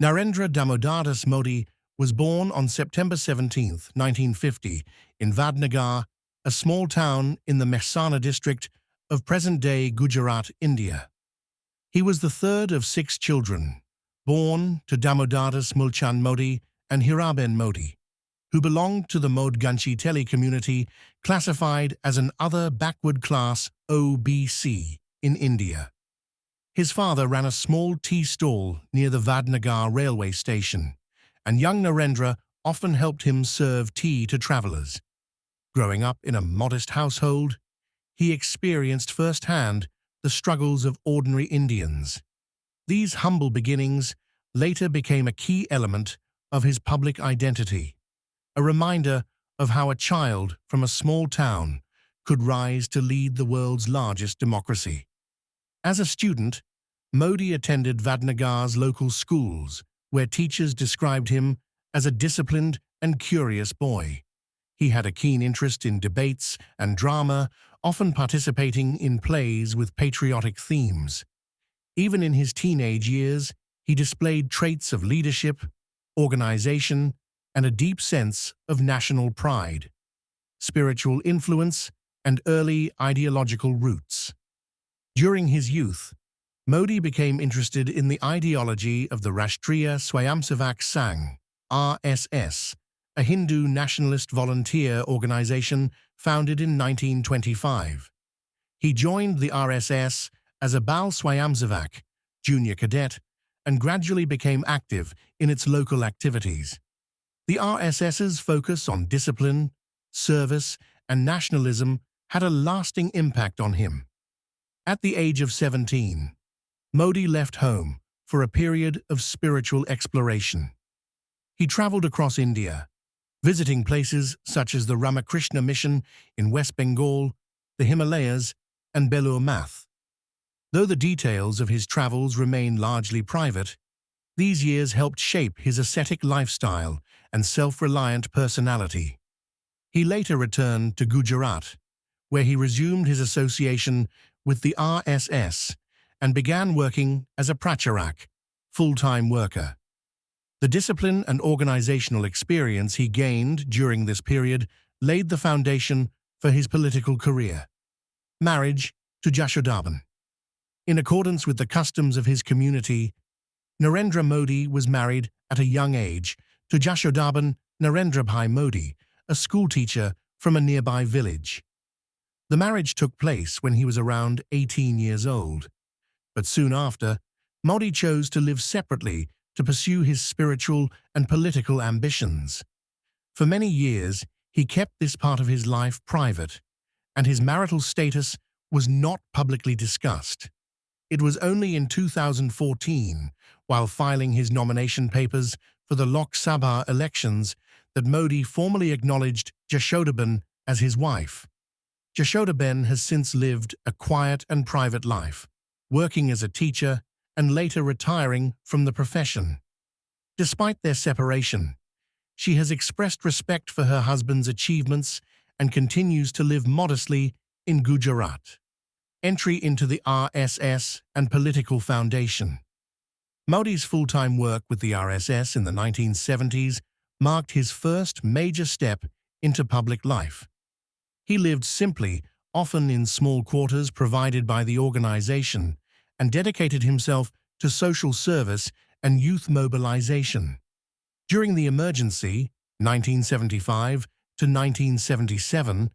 Narendra Damodardas Modi was born on September 17, 1950, in Vadnagar, a small town in the Mehsana district of present-day Gujarat, India. He was the third of 6 children, born to Damodardas Mulchand Modi and Hiraben Modi, who belonged to the Modh-Ghanchi-Teli community classified as an other backward class OBC in India. His father ran a small tea stall near the Vadnagar railway station, and young Narendra often helped him serve tea to travellers. Growing up in a modest household, he experienced firsthand the struggles of ordinary Indians. These humble beginnings later became a key element of his public identity, a reminder of how a child from a small town could rise to lead the world's largest democracy. As a student, Modi attended Vadnagar's local schools, where teachers described him as a disciplined and curious boy. He had a keen interest in debates and drama, often participating in plays with patriotic themes. Even in his teenage years, he displayed traits of leadership, organization, and a deep sense of national pride, spiritual influence, and early ideological roots. During his youth, Modi became interested in the ideology of the Rashtriya Swayamsevak Sangh, RSS, a Hindu nationalist volunteer organization founded in 1925. He joined the RSS as a Bal Swayamsevak, junior cadet, and gradually became active in its local activities. The RSS's focus on discipline, service, and nationalism had a lasting impact on him. At the age of 17, Modi left home for a period of spiritual exploration. He traveled across India, visiting places such as the Ramakrishna Mission in West Bengal, the Himalayas, and Belur Math. Though the details of his travels remain largely private, these years helped shape his ascetic lifestyle and self-reliant personality. He later returned to Gujarat, where he resumed his association with the RSS and began working as a pracharak, full-time worker. The discipline and organizational experience he gained during this period laid the foundation for his political career. Marriage to Jashodaben. In accordance with the customs of his community, Narendra Modi was married at a young age to Jashodaben Narendrabhai Modi, a schoolteacher from a nearby village. The marriage took place when he was around 18 years old, but soon after, Modi chose to live separately to pursue his spiritual and political ambitions. For many years, he kept this part of his life private, and his marital status was not publicly discussed. It was only in 2014, while filing his nomination papers for the Lok Sabha elections, that Modi formally acknowledged Jashodaben as his wife. Jashodaben has since lived a quiet and private life, working as a teacher and later retiring from the profession. Despite their separation, she has expressed respect for her husband's achievements and continues to live modestly in Gujarat. Entry into the RSS and political foundation. Modi's full-time work with the RSS in the 1970s marked his first major step into public life. He lived simply, often in small quarters provided by the organization, and dedicated himself to social service and youth mobilization. During the emergency, 1975 to 1977,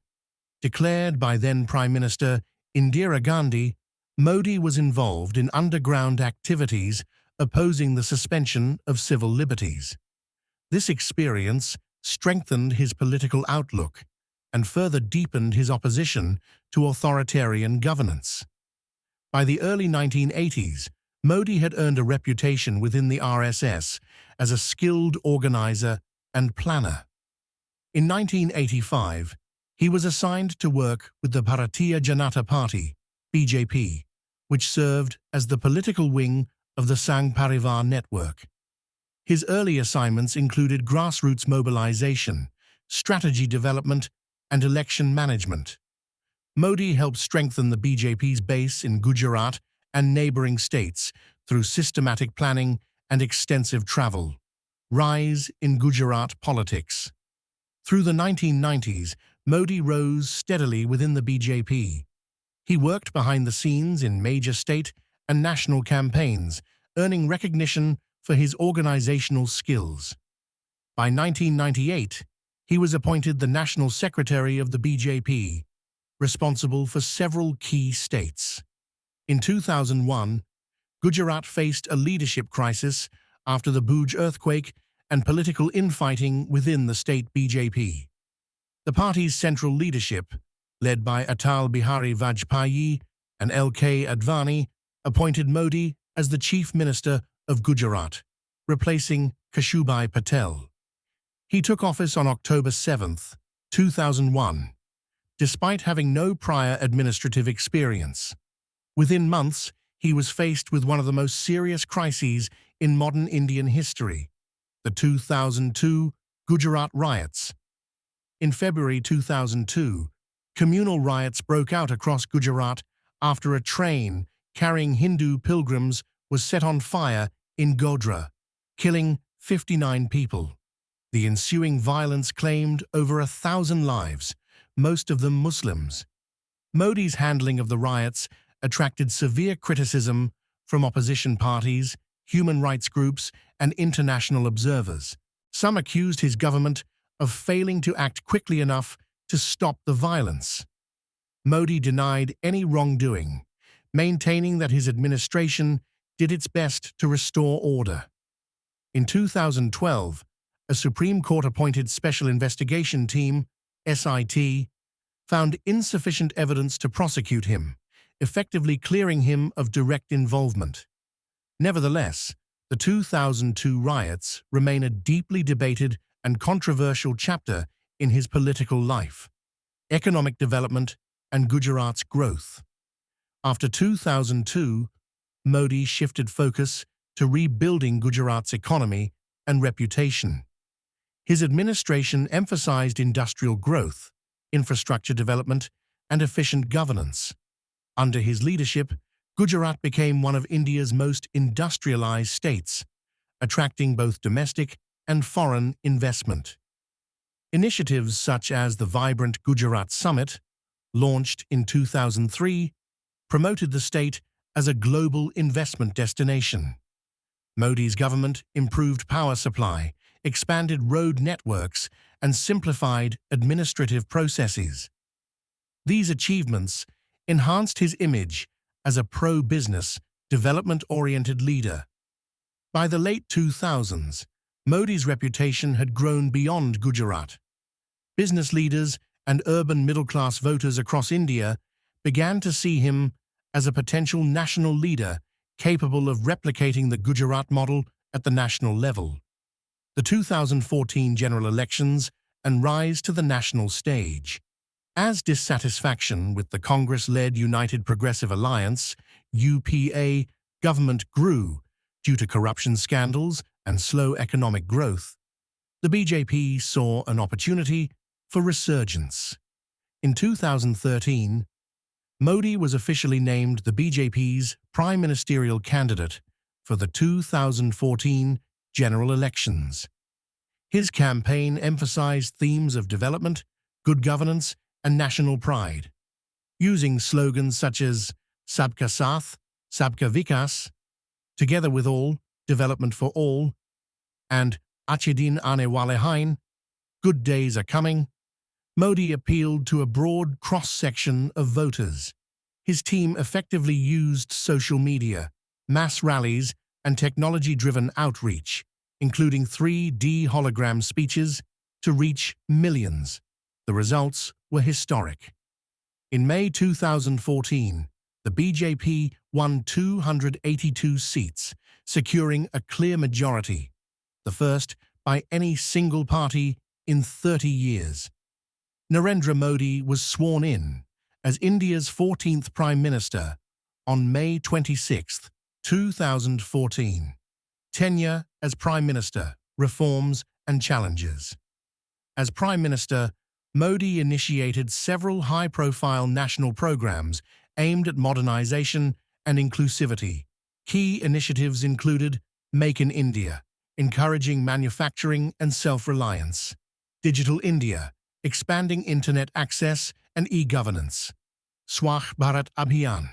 declared by then Prime Minister Indira Gandhi, Modi was involved in underground activities opposing the suspension of civil liberties. This experience strengthened his political outlook and further deepened his opposition to authoritarian governance. By the early 1980s, Modi had earned a reputation within the RSS as a skilled organizer and planner. In 1985, he was assigned to work with the Bharatiya Janata Party, BJP, which served as the political wing of the Sangh Parivar network. His early assignments included grassroots mobilization, strategy development, and election management. Modi helped strengthen the BJP's base in Gujarat and neighboring states through systematic planning and extensive travel. Rise in Gujarat politics. Through the 1990s, Modi rose steadily within the BJP. He worked behind the scenes in major state and national campaigns, earning recognition for his organizational skills. By 1998, he was appointed the National Secretary of the BJP, responsible for several key states. In 2001, Gujarat faced a leadership crisis after the Bhuj earthquake and political infighting within the state BJP. The party's central leadership, led by Atal Bihari Vajpayee and L.K. Advani, appointed Modi as the Chief Minister of Gujarat, replacing Keshubhai Patel. He took office on October 7, 2001, despite having no prior administrative experience. Within months, he was faced with one of the most serious crises in modern Indian history, the 2002 Gujarat riots. In February 2002, communal riots broke out across Gujarat after a train carrying Hindu pilgrims was set on fire in Godhra, killing 59 people. The ensuing violence claimed over 1,000 lives, most of them Muslims. Modi's handling of the riots attracted severe criticism from opposition parties, human rights groups, and international observers. Some accused his government of failing to act quickly enough to stop the violence. Modi denied any wrongdoing, maintaining that his administration did its best to restore order. In 2012, a Supreme Court-appointed Special Investigation Team, SIT, found insufficient evidence to prosecute him, effectively clearing him of direct involvement. Nevertheless, the 2002 riots remain a deeply debated and controversial chapter in his political life, economic development, and Gujarat's growth. After 2002, Modi shifted focus to rebuilding Gujarat's economy and reputation. His administration emphasized industrial growth, infrastructure development, and efficient governance. Under his leadership, Gujarat became one of India's most industrialized states, attracting both domestic and foreign investment. Initiatives such as the Vibrant Gujarat Summit, launched in 2003, promoted the state as a global investment destination. Modi's government improved power supply, expanded road networks, and simplified administrative processes. These achievements enhanced his image as a pro-business, development-oriented leader. By the late 2000s, Modi's reputation had grown beyond Gujarat. Business leaders and urban middle-class voters across India began to see him as a potential national leader capable of replicating the Gujarat model at the national level. The 2014 general elections and rise to the national stage. As dissatisfaction with the Congress-led United Progressive Alliance, UPA, government grew due to corruption scandals and slow economic growth, the BJP saw an opportunity for resurgence. In 2013, Modi was officially named the BJP's prime ministerial candidate for the 2014 general elections. His campaign emphasized themes of development, good governance, and national pride, using slogans such as Sabka Saath, Sabka Vikas, Together with All, Development for All, and Achhe Din Aane Wale Hain, Good Days Are Coming. Modi appealed to a broad cross-section of voters. His team effectively used social media, mass rallies, and technology-driven outreach, including 3D hologram speeches, to reach millions. The results were historic. In May 2014, the BJP won 282 seats, securing a clear majority, the first by any single party in 30 years. Narendra Modi was sworn in as India's 14th Prime Minister on May 26, 2014. Tenure as Prime Minister, reforms and challenges. As Prime Minister, Modi initiated several high-profile national programs aimed at modernization and inclusivity. Key initiatives included Make in India, encouraging manufacturing and self-reliance. Digital India, expanding internet access and e-governance. Swachh Bharat Abhiyan,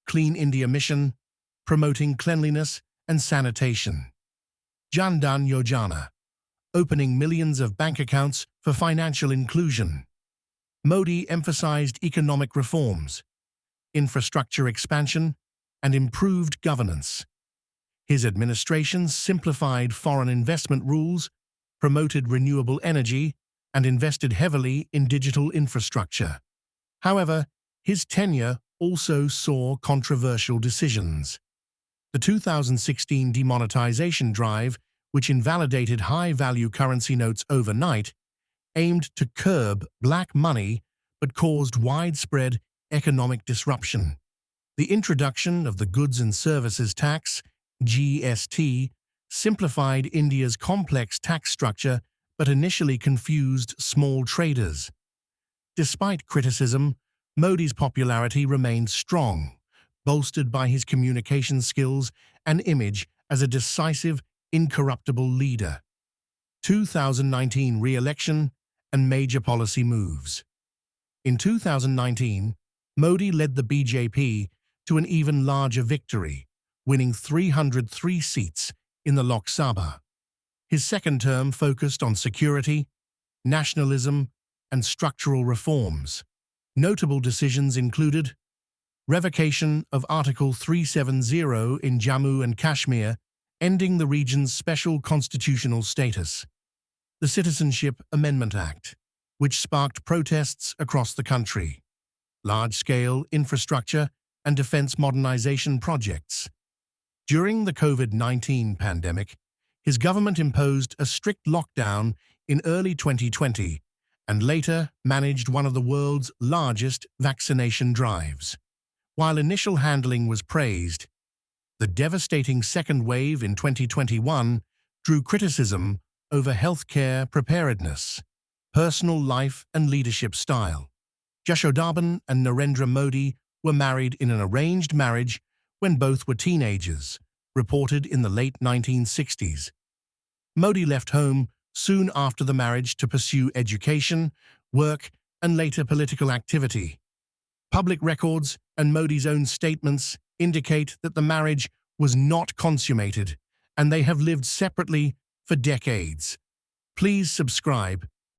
Clean India Mission, promoting cleanliness and sanitation. Jan Dhan Yojana, opening millions of bank accounts for financial inclusion. Modi emphasized economic reforms, infrastructure expansion, and improved governance. His administration simplified foreign investment rules, promoted renewable energy, and invested heavily in digital infrastructure. However, his tenure also saw controversial decisions. The 2016 demonetization drive, which invalidated high-value currency notes overnight, aimed to curb black money but caused widespread economic disruption. The introduction of the Goods and Services Tax, GST, simplified India's complex tax structure but initially confused small traders. Despite criticism, Modi's popularity remained strong, bolstered by his communication skills and image as a decisive, incorruptible leader. 2019 re-election and major policy moves. In 2019, Modi led the BJP to an even larger victory, winning 303 seats in the Lok Sabha. His second term focused on security, nationalism, and structural reforms. Notable decisions included revocation of Article 370 in Jammu and Kashmir, ending the region's special constitutional status. The Citizenship Amendment Act, which sparked protests across the country. Large-scale infrastructure and defense modernization projects. During the COVID-19 pandemic, his government imposed a strict lockdown in early 2020 and later managed one of the world's largest vaccination drives. While initial handling was praised, the devastating second wave in 2021 drew criticism over healthcare preparedness, personal life and leadership style. Yashodaben and Narendra Modi were married in an arranged marriage when both were teenagers, reported in the late 1960s. Modi left home soon after the marriage to pursue education, work, and later political activity. Public records and Modi's own statements indicate that the marriage was not consummated and they have lived separately for decades. Please subscribe